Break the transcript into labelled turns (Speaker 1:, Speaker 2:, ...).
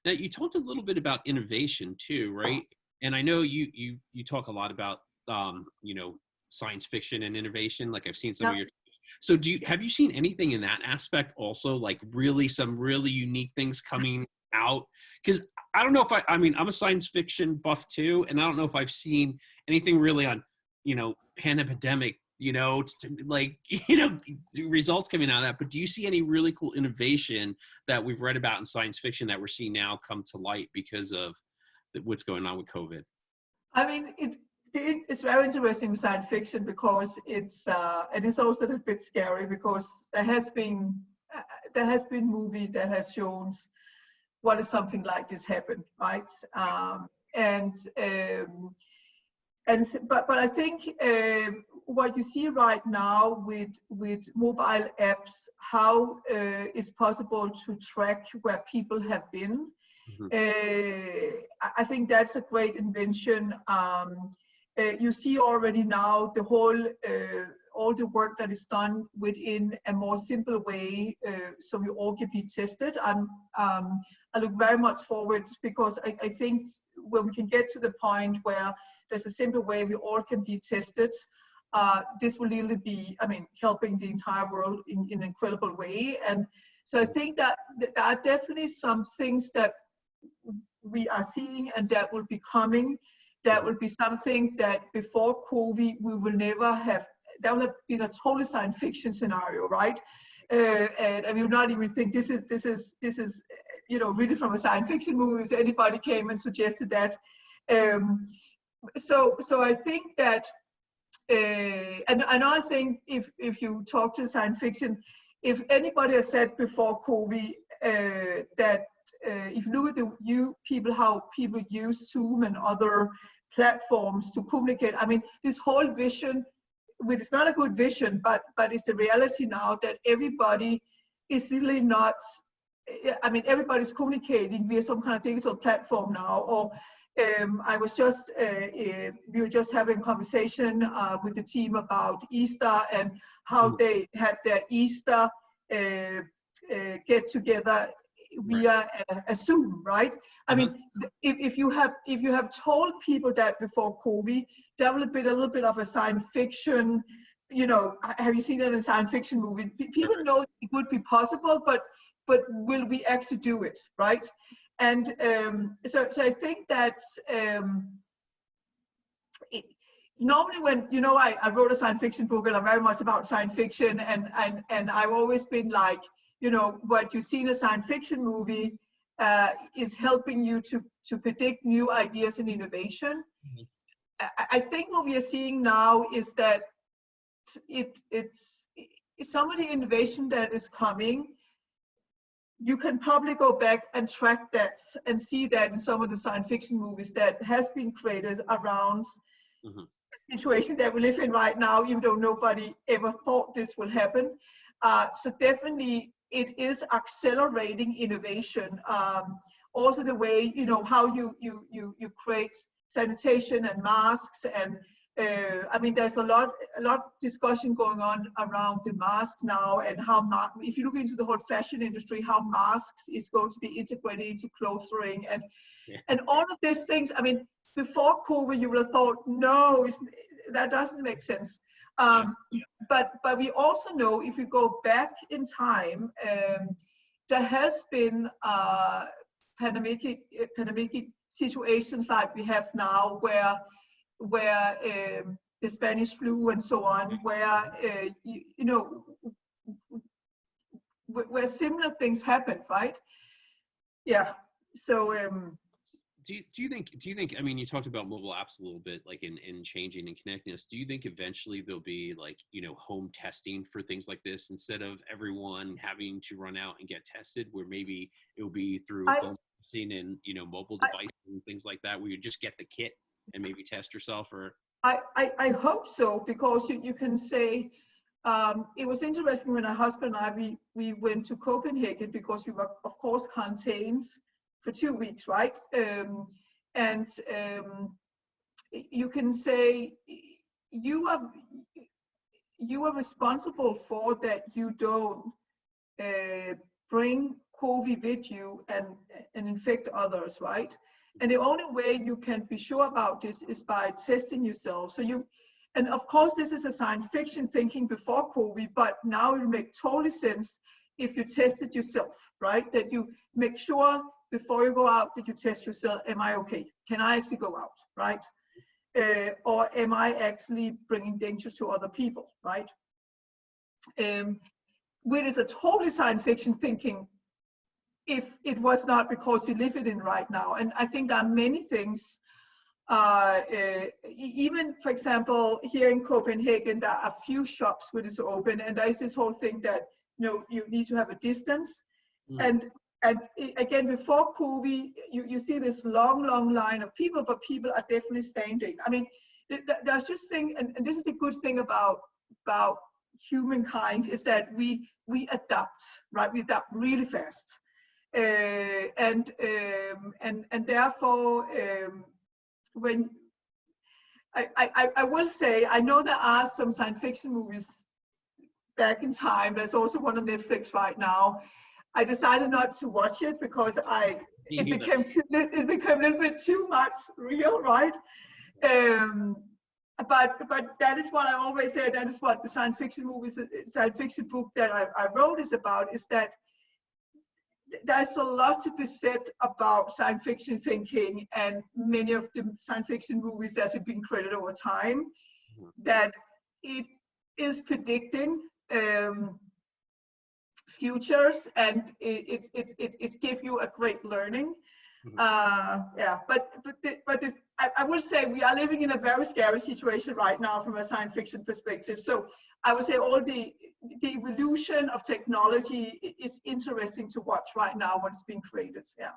Speaker 1: Now, you talked a little bit about innovation too, right? And I know you talk a lot about science fiction and innovation. Like I've seen some
Speaker 2: Yeah.
Speaker 1: of your. So have you seen anything in that aspect also? Like really some really unique things coming out? Because I don't know if I mean I'm a science fiction buff too, and I don't know if I've seen anything really on pandemic like results coming out of that. But do you see any really cool innovation that we've read about in science fiction that we're seeing now come to light because of what's going on with COVID?
Speaker 2: I mean, it's very interesting with science fiction because and it's also a bit scary because there has been movie that has shown what if something like this happened, right? And but I think what you see right now with mobile apps, how it's possible to track where people have been. I think that's a great invention. You see already now the whole all the work that is done within a more simple way, so we all can be tested. I look very much forward because I think when we can get to the point where there's a simple way we all can be tested, this will really be, helping the entire world in an incredible way. And so I think that there are definitely some things that we are seeing and that will be coming. That will be something that before COVID we will never have. That would have been a total science fiction scenario, right? And I will not even think this is really from a science fiction movie. If anybody came and suggested that. So I think that, and I think if you talk to science fiction, if anybody has said before COVID that if you look at how people use Zoom and other platforms to communicate, this whole vision, which is not a good vision, but it's the reality now that everybody is really not. Everybody's communicating via some kind of digital platform now. Or we were just having a conversation with the team about Easter and how they had their Easter get together via a Zoom, right? If you have told people that before COVID, that would have been a little bit of a science fiction. Have you seen that in a science fiction movie? People know it would be possible, but will we actually do it, right? And so I think that's normally when I wrote a science fiction book and I'm very much about science fiction, and I've always been like, what you see in a science fiction movie is helping you to predict new ideas and innovation. I think what we are seeing now is that it's some of the innovation that is coming. You can probably go back and track that and see that in some of the science fiction movies that has been created around the situation that we live in right now, even though nobody ever thought this will happen. So definitely it is accelerating innovation. Also the way, how you create sanitation and masks, and there's a lot discussion going on around the mask now, and how if you look into the whole fashion industry, how masks is going to be integrated into clothing and all of these things. Before COVID, you would have thought, no, that doesn't make sense. But we also know if you go back in time, there has been pandemic situations like we have now, where the Spanish flu and so on, where where similar things happened, right? Yeah. So.
Speaker 1: Do you think? You talked about mobile apps a little bit, like in changing and connecting us. Do you think eventually there'll be home testing for things like this instead of everyone having to run out and get tested, where maybe it will be through home testing and mobile devices and things like that, where you just get the kit and maybe test yourself? Or
Speaker 2: I hope so, because you can say it was interesting when my husband and I we went to Copenhagen because we were of course quarantined for 2 weeks, right? And you can say you are responsible for that. You don't bring COVID with you and infect others, right? And the only way you can be sure about this is by testing yourself. And of course, this is a science fiction thinking before COVID, but now it will make total sense if you test it yourself, right? That you make sure before you go out that you test yourself, am I okay? Can I actually go out, right? Or am I actually bringing danger to other people, right? Which is a totally science fiction thinking if it was not because we live it in right now. And I think there are many things, even for example, here in Copenhagen, there are a few shops which is open, and there is this whole thing that, you know, you need to have a distance. And again, before COVID, you see this long line of people, but people are definitely standing. I mean, there's just thing, and this is the good thing about humankind, is that we adapt, right? We adapt really fast, and therefore, when I will say, I know there are some science fiction movies back in time. There's also one on Netflix right now. I decided not to watch it because it became a little bit too much real, right? But that is what I always say. That is what the science fiction book that I wrote is about. Is that there's a lot to be said about science fiction thinking, and many of the science fiction movies that have been created over time, that it is predicting futures, and it gives you a great learning. Yeah, but I would say we are living in a very scary situation right now from a science fiction perspective. So I would say all the evolution of technology is interesting to watch right now, what's being created. Yeah.